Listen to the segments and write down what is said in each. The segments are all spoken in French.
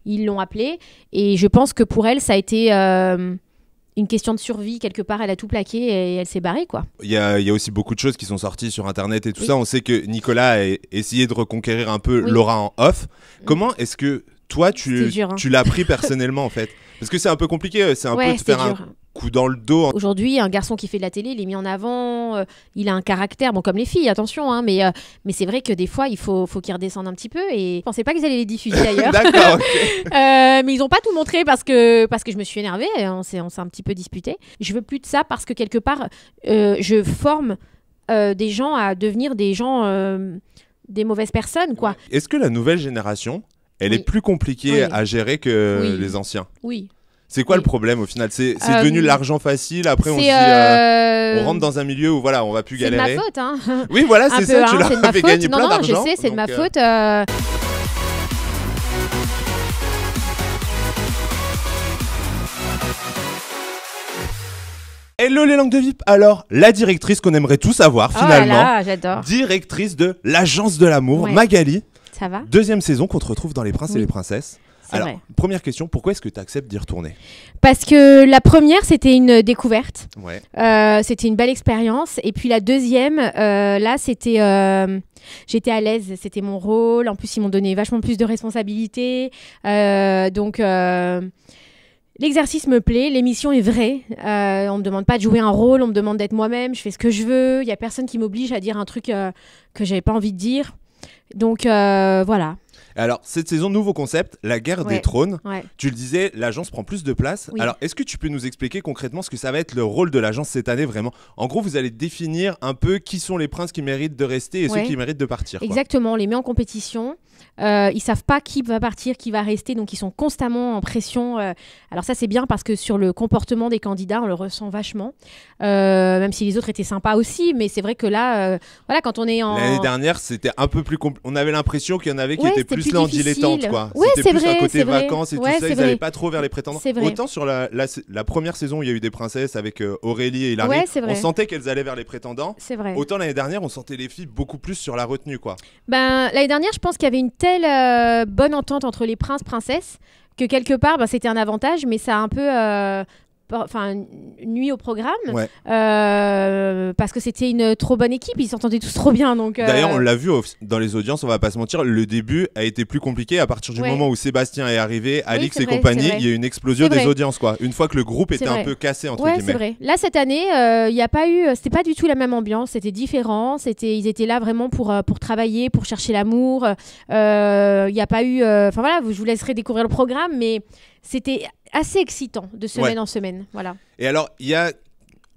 ils l'ont appelée. Et je pense que pour elle, ça a été une question de survie. Quelque part, elle a tout plaqué et elle s'est barrée, quoi. Il y a aussi beaucoup de choses qui sont sorties sur Internet et tout Oui. ça. On sait que Nicolas a essayé de reconquérir un peu Oui. Laura en off. Comment est-ce que toi, C'était dur, hein. tu l'as pris personnellement, en fait? Parce que c'est un peu compliqué. C'est un peu de c'était faire un dur. coup dans le dos. Aujourd'hui, un garçon qui fait de la télé, il est mis en avant, il a un caractère, bon comme les filles, attention, hein, mais c'est vrai que des fois, il faut qu'il redescende un petit peu et je pensais pas qu'ils allaient les diffuser d'ailleurs. D'accord, ok. Mais ils ont pas tout montré parce que je me suis énervée, on s'est un petit peu disputé. Je veux plus de ça parce que quelque part, je forme des gens à devenir des gens, des mauvaises personnes, quoi. Est-ce que la nouvelle génération, elle Oui. est plus compliquée Oui. à gérer que Oui. les anciens? Oui. C'est quoi Oui. le problème au final? C'est devenu l'argent facile. Après, on se C'est, dit, on rentre dans un milieu où voilà, on va plus c'est de galérer. ma faute, hein. Oui, voilà, Un c'est peu, ça. hein, Tu c'est de ma l'as fait faute. gagner Non, plein non, je d'argent. sais, c'est de ma donc, faute. Hello les langues de VIP. Alors, la directrice qu'on aimerait tous avoir Oh finalement, là là, j'adore. directrice de l'Agence de l'amour, Ouais. Magali. Ça va? Deuxième saison qu'on te retrouve dans Les Princes et Oui. les Princesses. C'est Alors, vrai. première question, pourquoi est-ce que tu acceptes d'y retourner? Parce que la première, c'était une découverte. Ouais. C'était une belle expérience. Et puis la deuxième, là, c'était... j'étais à l'aise, c'était mon rôle. En plus, ils m'ont donné vachement plus de responsabilités. Donc... l'exercice me plaît, l'émission est vraie. On me demande pas de jouer un rôle, on me demande d'être moi-même. Je fais ce que je veux. Il y a personne qui m'oblige à dire un truc que j'avais pas envie de dire. Donc voilà. Alors, cette saison, nouveau concept, la guerre des Ouais. trônes. Ouais. Tu le disais, l'agence prend plus de place. Oui. Alors, est-ce que tu peux nous expliquer concrètement ce que ça va être le rôle de l'agence cette année vraiment? En gros, vous allez définir un peu qui sont les princes qui méritent de rester et ceux Ouais. qui méritent de partir. Quoi. Exactement, on les met en compétition. Ils savent pas qui va partir, qui va rester, donc ils sont constamment en pression. Alors ça c'est bien parce que sur le comportement des candidats, on le ressent vachement. Même si les autres étaient sympas aussi, mais c'est vrai que là, voilà, quand on est en... L'année dernière, c'était un peu plus on avait l'impression qu'il y en avait qui Ouais, étaient c'était plus plus là en difficile. dilettante, quoi. Ouais, C'était c'est plus vrai, un côté c'est vrai. vacances et Ouais, tout ça, c'est ils n'allaient vrai. pas trop vers les prétendants. C'est vrai. Autant sur la première saison où il y a eu des princesses avec Aurélie et Hilary, Ouais, c'est vrai. on sentait qu'elles allaient vers les prétendants. C'est vrai. Autant l'année dernière, on sentait les filles beaucoup plus sur la retenue, quoi. Ben, l'année dernière, je pense qu'il y avait une telle bonne entente entre les princes, princesses, que quelque part, ben, c'était un avantage, mais ça a un peu nuit au programme. Ouais. Parce que c'était une trop bonne équipe, ils s'entendaient tous trop bien. Donc, D'ailleurs, on l'a vu dans les audiences, on va pas se mentir, le début a été plus compliqué à partir du Ouais. moment où Sébastien est arrivé, Alix c'est et vrai, compagnie, c'est vrai. il y a eu une explosion C'est des vrai. audiences, quoi. Une fois que le groupe était C'est un vrai. peu cassé, entre Ouais, guillemets. c'est vrai. Là, cette année, il y a pas eu, c'était pas du tout la même ambiance, c'était différent. Ils étaient là vraiment pour travailler, pour chercher l'amour. Il y a pas eu, enfin voilà, je vous laisserai découvrir le programme, mais c'était assez excitant de semaine en semaine, voilà. Et alors,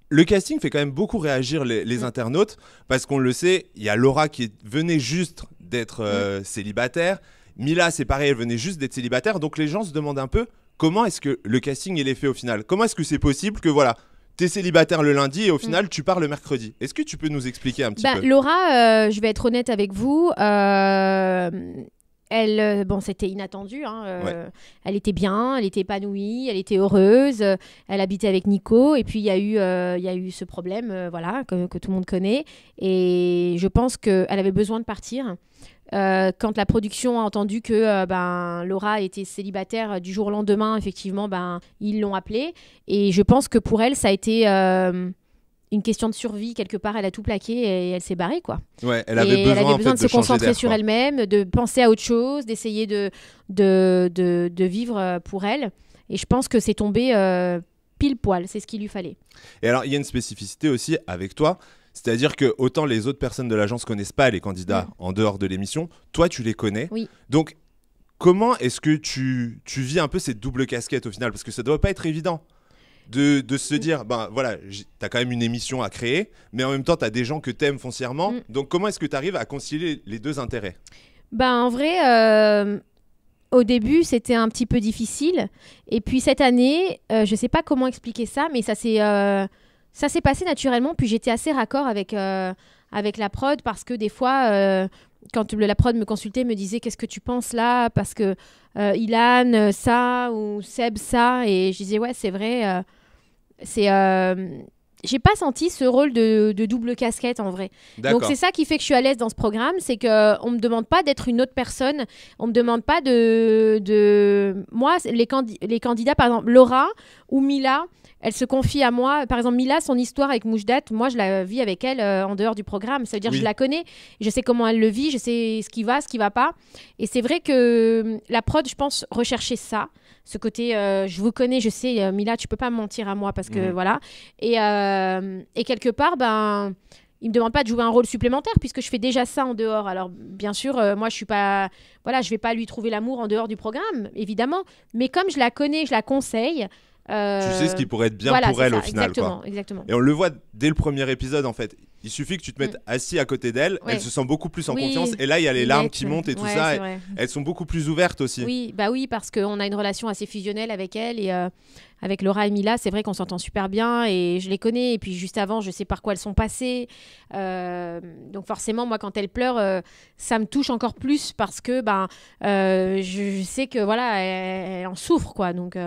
le casting fait quand même beaucoup réagir les internautes, parce qu'on le sait, il y a Laura qui venait juste d'être célibataire. Mila, c'est pareil, elle venait juste d'être célibataire. Donc les gens se demandent un peu comment est-ce que le casting il est fait au final. Comment est-ce que c'est possible que voilà, t'es célibataire le lundi et au final tu pars le mercredi. Est-ce que tu peux nous expliquer un petit peu? Laura, je vais être honnête avec vous. Elle, bon, c'était inattendu. Elle était bien, elle était épanouie, elle était heureuse. Elle habitait avec Nico. Et puis, il y a eu ce problème voilà, que tout le monde connaît. Et je pense qu'elle avait besoin de partir. Quand la production a entendu que Laura était célibataire du jour au lendemain, effectivement, ils l'ont appelée. Et je pense que pour elle, ça a été... une question de survie, quelque part, elle a tout plaqué et elle s'est barrée, quoi. Ouais, elle avait besoin, en fait, de se changer concentrer d'air, sur quoi. elle-même, de penser à autre chose, d'essayer de vivre pour elle. Et je pense que c'est tombé pile poil, c'est ce qu'il lui fallait. Et alors, il y a une spécificité aussi avec toi, c'est-à-dire que autant les autres personnes de l'agence connaissent pas les candidats en dehors de l'émission, toi tu les connais. Oui. Donc, comment est-ce que tu vis un peu cette double casquette au final? Parce que ça doit pas être évident de se dire, voilà, t'as quand même une émission à créer, mais en même temps, t'as des gens que t'aimes foncièrement. Donc, comment est-ce que t'arrives à concilier les deux intérêts? En vrai, au début, c'était un petit peu difficile. Et puis cette année, je sais pas comment expliquer ça, mais ça s'est passé naturellement. Puis j'étais assez raccord avec la prod parce que des fois, quand la prod me consultait, me disait qu'est-ce que tu penses là? Parce que Ilan, ça, ou Seb, ça. Et je disais, ouais, c'est vrai. j'ai pas senti ce rôle de double casquette en vrai. Donc c'est ça qui fait que je suis à l'aise dans ce programme, c'est qu'on me demande pas d'être une autre personne, on me demande pas moi les candidats par exemple Laura ou Mila, elle se confie à moi. Par exemple, Mila, son histoire avec Moujdat, moi, je la vis avec elle en dehors du programme. Ça veut dire que je la connais, je sais comment elle le vit, je sais ce qui va pas. Et c'est vrai que la prod, je pense, recherchait ça. Ce côté, je vous connais, je sais, Mila, tu peux pas me mentir à moi parce que voilà. Et quelque part, il me demande pas de jouer un rôle supplémentaire puisque je fais déjà ça en dehors. Alors bien sûr, moi je suis pas, voilà, je vais pas lui trouver l'amour en dehors du programme, évidemment. Mais comme je la connais, je la conseille. Tu sais ce qui pourrait être bien pour elle au final. Exactement. Et on le voit dès le premier épisode en fait. Il suffit que tu te mettes assis à côté d'elle, elle se sent beaucoup plus en confiance. Et là, il y a les larmes qui montent et tout ça. Elles sont beaucoup plus ouvertes aussi. Oui, parce qu'on a une relation assez fusionnelle avec elle et avec Laura et Mila, c'est vrai qu'on s'entend super bien et je les connais. Et puis juste avant, je sais par quoi elles sont passées. Donc forcément, moi, quand elles pleurent, ça me touche encore plus parce que je sais que voilà, elle en souffre, quoi. Donc.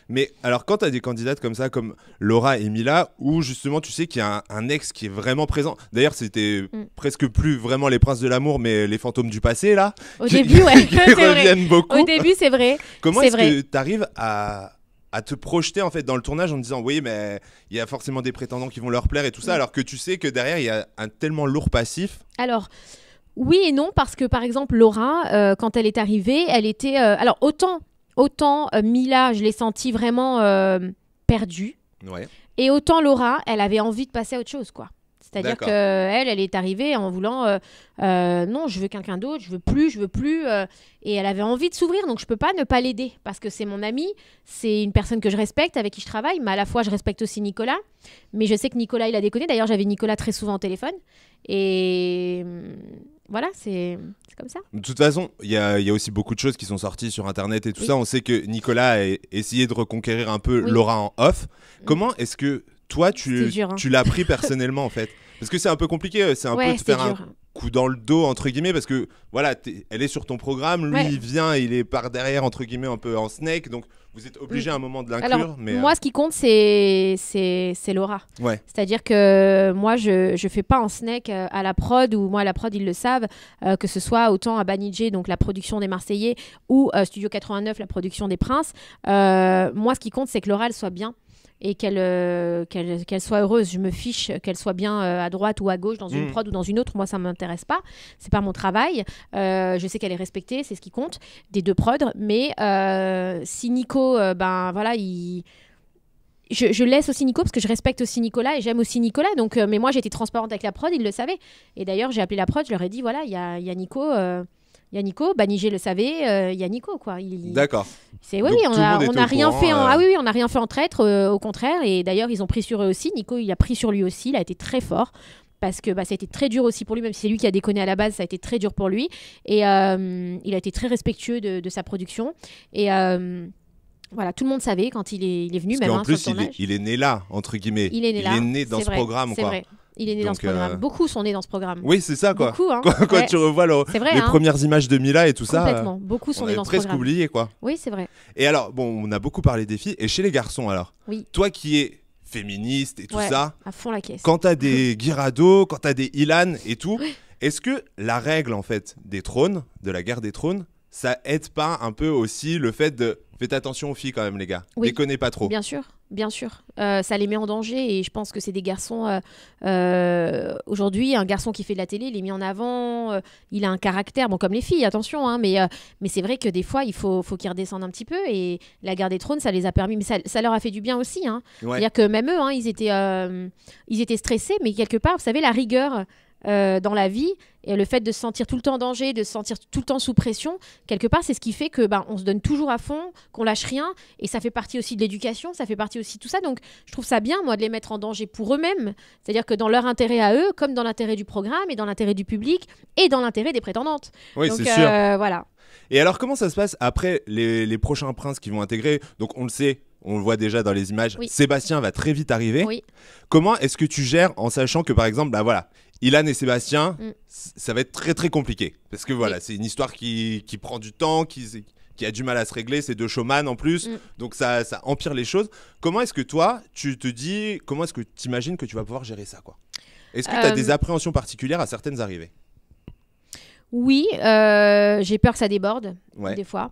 Mais alors, quand tu as des candidates comme ça, comme Laura et Mila, où justement tu sais qu'il y a un ex qui est vraiment présent. D'ailleurs, c'était presque plus vraiment les princes de l'amour, mais les fantômes du passé, là. Au début, ouais. Qui reviennent beaucoup. Au début, c'est vrai. Comment est-ce que tu arrives à te projeter en fait dans le tournage en te disant oui, mais il y a forcément des prétendants qui vont leur plaire et tout ça, alors que tu sais que derrière, il y a un tellement lourd passif. Alors. Oui et non, parce que par exemple, Laura, quand elle est arrivée, elle était... alors, autant Mila, je l'ai sentie vraiment perdue. Ouais. Et autant Laura, elle avait envie de passer à autre chose, quoi. C'est-à-dire qu'elle est arrivée en voulant non, je veux quelqu'un d'autre, je veux plus. Et elle avait envie de s'ouvrir, donc je peux pas ne pas l'aider parce que c'est mon amie, c'est une personne que je respecte, avec qui je travaille, mais à la fois je respecte aussi Nicolas. Mais je sais que Nicolas, il a déconné. D'ailleurs, j'avais Nicolas très souvent au téléphone. Et voilà, c'est comme ça. De toute façon, il y a aussi beaucoup de choses qui sont sorties sur Internet et tout ça. On sait que Nicolas a essayé de reconquérir un peu Laura en off. Comment est-ce que toi, tu l'as pris personnellement en fait? Parce que c'est un peu compliqué, c'est un peu de faire un coup dans le dos entre guillemets, parce que voilà, elle est sur ton programme, lui il vient, il est par derrière entre guillemets un peu en snake, donc vous êtes obligé à un moment de l'inclure. Alors, moi ce qui compte c'est Laura. Ouais. C'est-à-dire que moi je fais pas en snake à la prod, ou moi à la prod ils le savent, que ce soit autant à Banijé, donc la production des Marseillais, ou Studio 89, la production des Princes. Moi ce qui compte c'est que Laura elle soit bien. Et qu'elle soit heureuse. Je me fiche qu'elle soit bien à droite ou à gauche, dans une prod ou dans une autre. Moi, ça ne m'intéresse pas. C'est pas mon travail. Je sais qu'elle est respectée, c'est ce qui compte, des deux prods. Mais si Nico, voilà, je laisse aussi Nico parce que je respecte aussi Nicolas et j'aime aussi Nicolas. Donc, mais moi, j'étais transparente avec la prod, ils le savaient. Et d'ailleurs, j'ai appelé la prod, je leur ai dit, voilà, il y a Nico... Il y a Nico, Banijé le savait, il y a Nico, quoi. D'accord. On n'a rien fait on n'a rien fait en traître, au contraire. Et d'ailleurs, ils ont pris sur eux aussi. Nico, il a pris sur lui aussi. Il a été très fort parce que ça a été très dur aussi pour lui, même si c'est lui qui a déconné à la base, ça a été très dur pour lui. Et il a été très respectueux de sa production. Et voilà, tout le monde savait quand il est venu, parce même en plus, il est né là, entre guillemets. Il est né dans ce programme, quoi. Vrai. Il est né dans ce programme. Beaucoup sont nés dans ce programme. Oui, c'est ça, quoi. Beaucoup, hein. Quand tu revois les premières images de Mila et tout ça. Complètement. Beaucoup sont nés dans ce programme. On avait presque oublié, quoi. Oui, c'est vrai. Et alors, bon, on a beaucoup parlé des filles. Et chez les garçons, alors, toi qui es féministe et tout ça, à fond la caisse. Quand t'as des Guirado, quand t'as des Ilan et tout, est-ce que la règle, en fait, des trônes, de la guerre des trônes, ça aide pas un peu aussi le fait de... Faites attention aux filles quand même, les gars. Déconnez pas trop. Bien sûr. Ça les met en danger et je pense que c'est des garçons... aujourd'hui, un garçon qui fait de la télé, il est mis en avant, il a un caractère, bon, comme les filles, attention, hein, mais c'est vrai que des fois, il faut qu'ils redescendent un petit peu et la guerre des trônes, ça les a permis, mais ça leur a fait du bien aussi. Hein. C'est-à-dire que même eux, hein, ils étaient stressés, mais quelque part, vous savez, la rigueur... dans la vie, et le fait de se sentir tout le temps en danger, de se sentir tout le temps sous pression, quelque part c'est ce qui fait que on se donne toujours à fond, qu'on lâche rien, et ça fait partie aussi de l'éducation, ça fait partie aussi de tout ça. Donc je trouve ça bien, moi, de les mettre en danger pour eux-mêmes, c'est-à-dire que dans leur intérêt à eux, comme dans l'intérêt du programme et dans l'intérêt du public et dans l'intérêt des prétendantes. Oui, c'est sûr. Voilà. Et alors comment ça se passe après les prochains princes qui vont intégrer? Donc on le sait, on le voit déjà dans les images, Sébastien va très vite arriver. Comment est-ce que tu gères en sachant que par exemple, voilà, Ilan et Sébastien, ça va être très très compliqué. Parce que voilà, c'est une histoire qui prend du temps, qui qui a du mal à se régler, c'est 2 showman en plus, donc ça empire les choses. Comment est-ce que toi, comment est-ce que tu imagines que tu vas pouvoir gérer ça, quoi? Est-ce que tu as des appréhensions particulières à certaines arrivées? Oui, j'ai peur que ça déborde, des fois.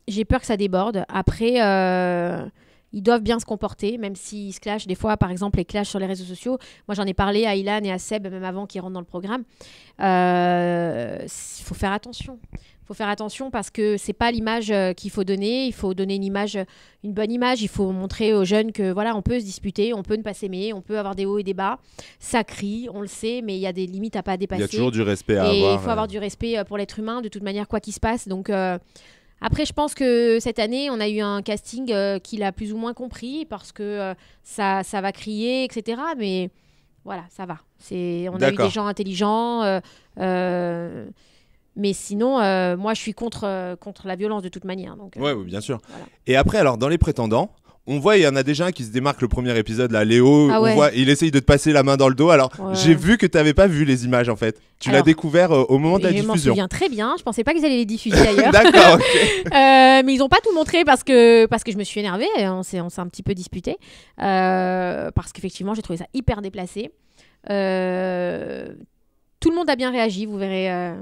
J'ai peur que ça déborde. Après, ils doivent bien se comporter, même s'ils se clashent. Des fois, par exemple, les clashs sur les réseaux sociaux. Moi, j'en ai parlé à Ilan et à Seb, même avant qu'ils rentrent dans le programme. Il faut faire attention. Il faut faire attention parce que c'est pas l'image qu'il faut donner. Il faut donner une bonne image. Il faut montrer aux jeunes que voilà, on peut se disputer, on peut ne pas s'aimer, on peut avoir des hauts et des bas. Ça crie, on le sait, mais il y a des limites à pas dépasser. Il y a toujours du respect à avoir. Et il faut avoir du respect pour l'être humain, de toute manière, quoi qu'il se passe. Donc après, je pense que cette année, on a eu un casting qu'il a plus ou moins compris parce que ça va crier, etc. Mais voilà, ça va. On a eu des gens intelligents. Mais sinon, moi, je suis contre la violence de toute manière. Oui, bien sûr. Voilà. Et après, alors, dans les prétendants, on voit, il y en a déjà un qui se démarque le premier épisode, là, Léo. Ah ouais. On voit, il essaye de te passer la main dans le dos. Alors, j'ai vu que tu n'avais pas vu les images, en fait. Tu l'as découvert au moment de la diffusion. Je m'en souviens très bien. Je pensais pas qu'ils allaient les diffuser d'ailleurs. D'accord, ok. Mais ils n'ont pas tout montré parce que je me suis énervée. On s'est un petit peu disputé. Parce qu'effectivement, j'ai trouvé ça hyper déplacé. Tout le monde a bien réagi. Vous verrez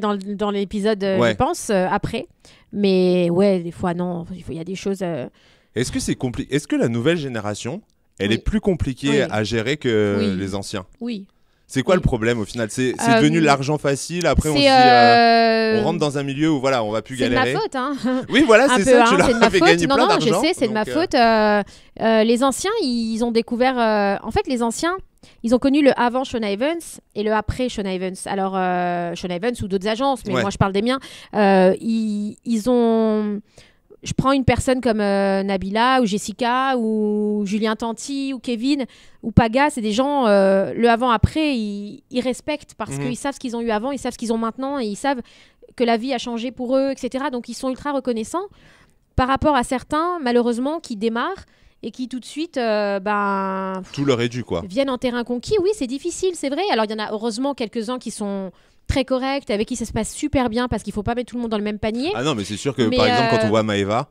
dans l'épisode, je pense, après. Mais ouais, des fois, non. Il y a des choses... Est-ce que c'est compliqué? Est-ce que la nouvelle génération, elle est plus compliquée à gérer que les anciens? Oui. C'est quoi le problème au final? C'est devenu l'argent facile. Après, on se dit, on rentre dans un milieu où voilà, on va plus galérer. C'est de ma faute, hein. Oui, voilà, c'est ça. Tu leur fait gagner plein d'argent. Non, je sais, c'est de ma faute. Les anciens, ils ont découvert. En fait, les anciens, ils ont connu le avant Sean Evans et le après Sean Evans. Alors, Sean Evans ou d'autres agences, mais moi, je parle des miens. Ils ont. Je prends une personne comme Nabila ou Jessica ou Julien Tanti ou Kevin ou Paga, c'est des gens, le avant-après, ils respectent parce qu'ils savent ce qu'ils ont eu avant, ils savent ce qu'ils ont maintenant et ils savent que la vie a changé pour eux, etc. Donc, ils sont ultra reconnaissants par rapport à certains, malheureusement, qui démarrent et qui tout de suite tout leur est dû, quoi. Viennent en terrain conquis. Oui, c'est difficile, c'est vrai. Alors, il y en a heureusement quelques-uns qui sont très correct, avec qui ça se passe super bien parce qu'il faut pas mettre tout le monde dans le même panier. Ah non, mais c'est sûr que par exemple, quand on voit Maëva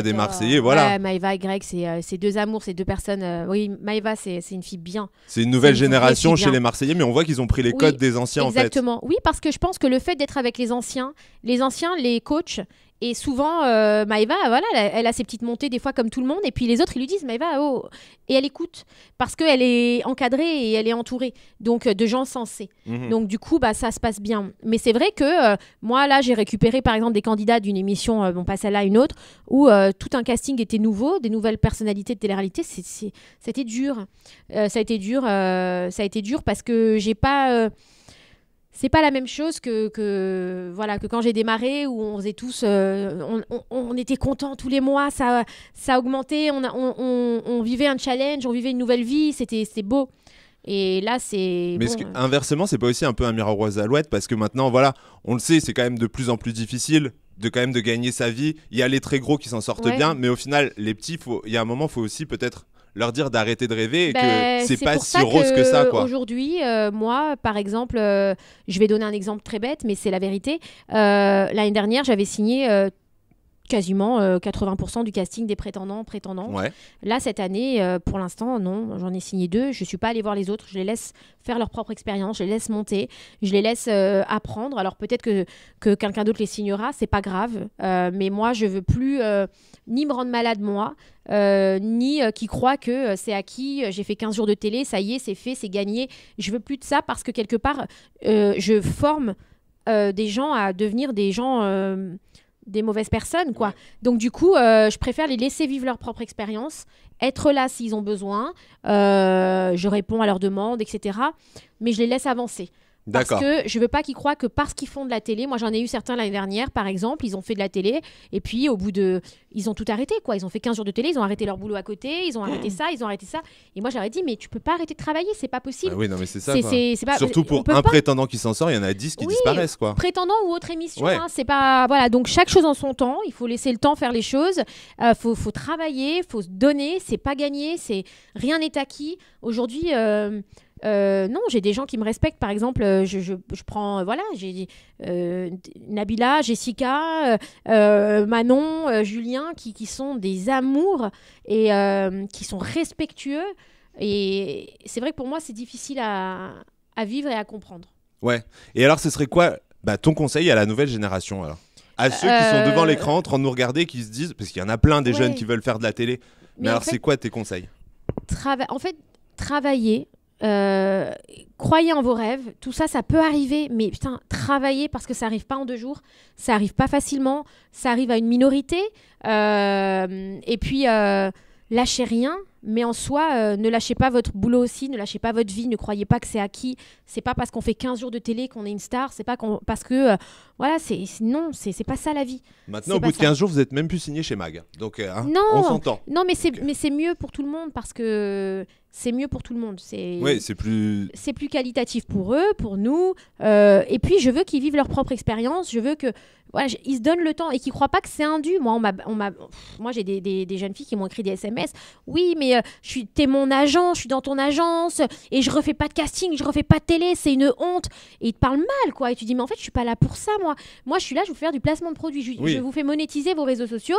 des Marseillais, voilà. Ouais, Maëva et Greg, c'est deux amours, c'est deux personnes. Oui, Maëva, c'est une fille bien. C'est une nouvelle génération chez les Marseillais, mais on voit qu'ils ont pris les codes des anciens, en fait. Exactement. Oui, parce que je pense que le fait d'être avec les anciens, les coachs, et souvent, Maëva, voilà, elle a ses petites montées des fois comme tout le monde. Et puis les autres, ils lui disent, Maëva, oh. Et elle écoute parce qu'elle est encadrée et elle est entourée donc de gens sensés. Donc du coup, ça se passe bien. Mais c'est vrai que moi, là, j'ai récupéré par exemple des candidats d'une émission, pas celle-là, une autre, où tout un casting était nouveau, des nouvelles personnalités de télé-réalité. C'était dur. Ça a été dur parce que j'ai pas... c'est pas la même chose que quand j'ai démarré où on faisait tous on était contents tous les mois, ça augmentait, on vivait un challenge, on vivait une nouvelle vie, c'était beau. Et là, c'est... Mais inversement, c'est pas aussi un peu un miroir aux alouettes parce que maintenant, voilà, on le sait, c'est quand même de plus en plus difficile de gagner sa vie. Il y a les très gros qui s'en sortent bien, mais au final, les petits, il y a un moment, il faut aussi peut-être leur dire d'arrêter de rêver et que c'est pas si rose que ça, quoi. Aujourd'hui, moi, par exemple, je vais donner un exemple très bête, mais c'est la vérité. L'année dernière, j'avais signé quasiment 80% du casting des prétendantes. Ouais. Là, cette année, pour l'instant, non, j'en ai signé 2. Je suis pas allée voir les autres. Je les laisse faire leur propre expérience. Je les laisse monter. Je les laisse apprendre. Alors peut-être que quelqu'un d'autre les signera. C'est pas grave. Mais moi, je veux plus ni me rendre malade, moi, ni qui croit que c'est acquis. J'ai fait 15 jours de télé. Ça y est, c'est fait, c'est gagné. Je veux plus de ça parce que quelque part, je forme des gens à devenir des gens... des mauvaises personnes, quoi. Donc, du coup, je préfère les laisser vivre leur propre expérience, être là s'ils ont besoin, je réponds à leurs demandes, etc. Mais je les laisse avancer. D'accord. Parce que je veux pas qu'ils croient que parce qu'ils font de la télé, moi j'en ai eu certains l'année dernière, par exemple, ils ont fait de la télé, et puis au bout de... Ils ont tout arrêté, quoi. Ils ont fait 15 jours de télé, ils ont arrêté leur boulot à côté, ils ont arrêté ça, ils ont arrêté ça. Et moi j'aurais dit, mais tu peux pas arrêter de travailler, c'est pas possible. Ah oui, non, mais c'est ça, c'est pas... Surtout pour un prétendant qui s'en sort, il y en a 10 qui disparaissent, quoi. Prétendant ou autre émission, hein, c'est pas... Voilà, donc chaque chose en son temps, il faut laisser le temps faire les choses, faut travailler, faut se donner, c'est pas gagné, rien n'est acquis. Aujourd'hui... Non, j'ai des gens qui me respectent. Par exemple, je prends, voilà, j'ai Nabila, Jessica, Manon, Julien, qui sont des amours et qui sont respectueux. Et c'est vrai que pour moi, c'est difficile à vivre et à comprendre. Ouais. Et alors, ce serait quoi ton conseil à la nouvelle génération alors? À ceux qui sont devant l'écran en train de nous regarder, qui se disent, parce qu'il y en a plein des jeunes qui veulent faire de la télé. Mais alors, c'est quoi tes conseils? En fait, travailler. Croyez en vos rêves, tout ça, ça peut arriver, mais putain, travaillez parce que ça arrive pas en 2 jours, ça arrive pas facilement, ça arrive à une minorité, et puis lâchez rien, mais en soi, ne lâchez pas votre boulot aussi, ne lâchez pas votre vie, ne croyez pas que c'est acquis, c'est pas parce qu'on fait 15 jours de télé qu'on est une star, c'est pas parce que, voilà, non, c'est pas ça la vie. Maintenant, au bout de 15 jours, vous êtes même plus signé chez MAG, donc on s'entend. Non, mais c'est mieux pour tout le monde parce que c'est mieux pour tout le monde. Oui, c'est plus qualitatif pour eux, pour nous. Et puis, je veux qu'ils vivent leur propre expérience. Je veux que voilà, ils se donnent le temps et qu'ils ne croient pas que c'est un dû. Moi, moi j'ai des jeunes filles qui m'ont écrit des SMS. Oui, mais t'es mon agent, je suis dans ton agence et je refais pas de casting, je refais pas de télé, c'est une honte. Et ils te parlent mal, quoi. Et tu dis, mais en fait, je suis pas là pour ça, moi. Moi, je suis là, je vous fais faire du placement de produits. Je vous fais monétiser vos réseaux sociaux.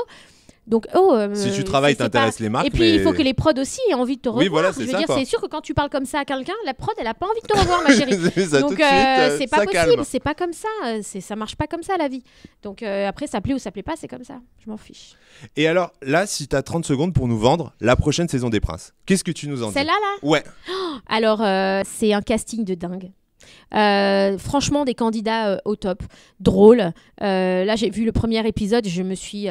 Donc, si tu travailles, t'intéresses les marques. Et puis, il faut que les prods aussi aient envie de te revoir. Oui, voilà, je veux dire, c'est sûr que quand tu parles comme ça à quelqu'un, la prod, elle a pas envie de te revoir, ma chérie. Donc, c'est pas possible, c'est pas comme ça. Ça marche pas comme ça, la vie. Donc, après, ça plaît ou ça plaît pas, c'est comme ça. Je m'en fiche. Et alors, là, si t'as 30 secondes pour nous vendre la prochaine saison des Princes, qu'est-ce que tu nous en dis? Celle-là, là? Ouais. Alors, c'est un casting de dingue. Franchement, des candidats au top, drôles. Là, j'ai vu le premier épisode, je me suis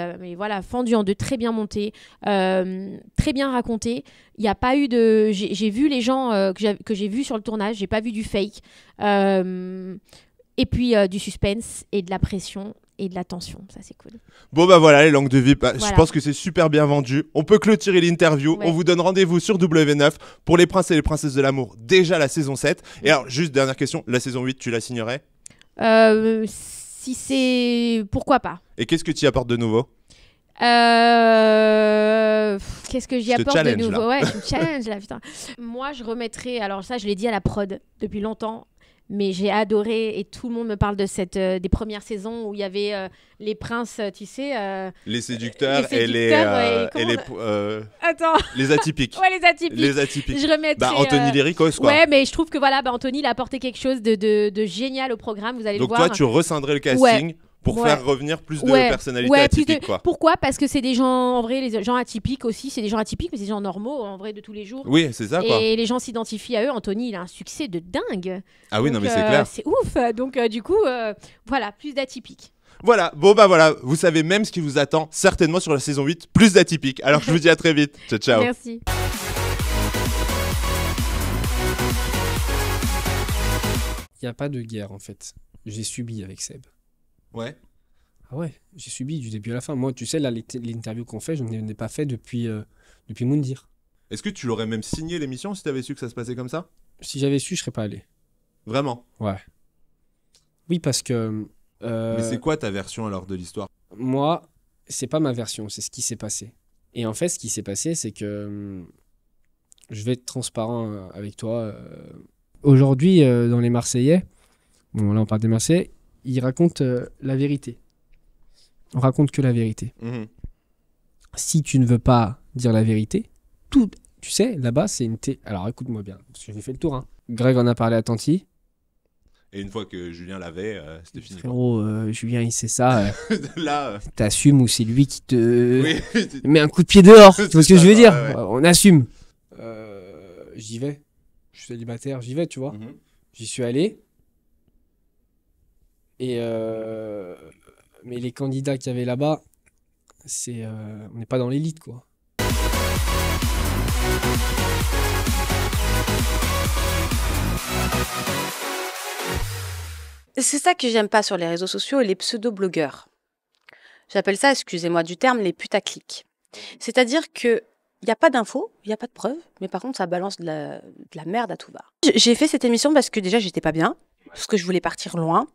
fendue en deux, très bien monté, très bien raconté. Il n'y a pas eu de. J'ai vu les gens que j'ai vus sur le tournage, j'ai pas vu du fake. Et puis du suspense et de la pression. Et de la tension, ça c'est cool. Bon voilà, les langues de vie, voilà. Je pense que c'est super bien vendu. On peut clôturer l'interview, On vous donne rendez-vous sur W9 pour les princes et les princesses de l'amour, déjà la saison 7. Et alors, juste dernière question, la saison 8, tu la signerais? Si c'est... Pourquoi pas? Et qu'est-ce que tu y apportes de nouveau? Qu'est-ce que j'y apporte de nouveau? Là. Ouais, je me challenge là, putain. Moi, je remettrais... Alors ça, je l'ai dit à la prod depuis longtemps. Mais j'ai adoré et tout le monde me parle de des premières saisons où il y avait les princes, tu sais. Les séducteurs et les atypiques. Ouais, les atypiques. Les atypiques. Je remettrais, Anthony Léricos, quoi. Ouais, mais je trouve que Anthony, il a apporté quelque chose de génial au programme, vous allez le voir. Donc toi, tu rescinderais le casting pour faire revenir plus de personnalités atypiques, quoi. Pourquoi? Parce que c'est des gens, en vrai, les gens atypiques aussi, c'est des gens atypiques, mais c'est des gens normaux, en vrai, de tous les jours. Oui, c'est ça, quoi. Et les gens s'identifient à eux. Anthony, il a un succès de dingue. Ah oui, donc, non, mais c'est clair. C'est ouf. Donc, du coup, voilà, plus d'atypiques. Voilà, voilà, vous savez même ce qui vous attend certainement sur la saison 8, plus d'atypiques. Alors, je vous dis à très vite. Ciao, ciao. Merci. Il n'y a pas de guerre, en fait. J'ai subi avec Seb. Ouais. Ah ouais, j'ai subi du début à la fin. Moi, tu sais, là, l'interview qu'on fait, je n'en ai pas fait depuis Moundir. Est-ce que tu l'aurais même signé l'émission si tu avais su que ça se passait comme ça? Si j'avais su, je serais pas allé. Vraiment? Ouais. Oui, parce que... Mais c'est quoi ta version alors de l'histoire? Moi, c'est pas ma version, c'est ce qui s'est passé. Et en fait, ce qui s'est passé, c'est que... je vais être transparent avec toi. Aujourd'hui, dans les Marseillais, bon là on parle des Marseillais, ils racontent la vérité. On raconte que la vérité. Mmh. Si tu ne veux pas dire la vérité, tout, tu sais, là-bas, c'est une... Alors écoute-moi bien, parce que j'ai fait le tour. Hein. Greg en a parlé à Tanti. Et une fois que Julien l'avait, c'était fini. Frérot, Julien, il sait ça. Là, t'assumes ou c'est lui qui te met un coup de pied dehors. Tu vois ce que je veux dire? Ouais. On assume. J'y vais. Je suis célibataire, j'y vais, tu vois. Mmh. J'y suis allé. Et mais les candidats qu'il y avait là-bas, on n'est pas dans l'élite, quoi. C'est ça que j'aime pas sur les réseaux sociaux, les pseudo-blogueurs. J'appelle ça, excusez-moi du terme, les putaclics. C'est-à-dire que il n'y a pas d'infos, il n'y a pas de preuves, mais par contre, ça balance de la merde à tout va. J'ai fait cette émission parce que déjà, j'étais pas bien, parce que je voulais partir loin,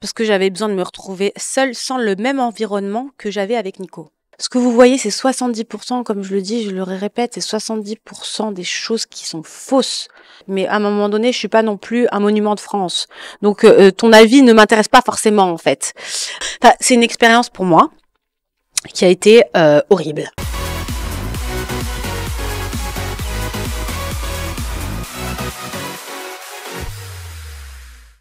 parce que j'avais besoin de me retrouver seule, sans le même environnement que j'avais avec Nico. Ce que vous voyez, c'est 70%, comme je le dis, je le répète, c'est 70% des choses qui sont fausses. Mais à un moment donné, je suis pas non plus un monument de France. Donc, ton avis ne m'intéresse pas forcément, en fait. Enfin, c'est une expérience pour moi qui a été horrible.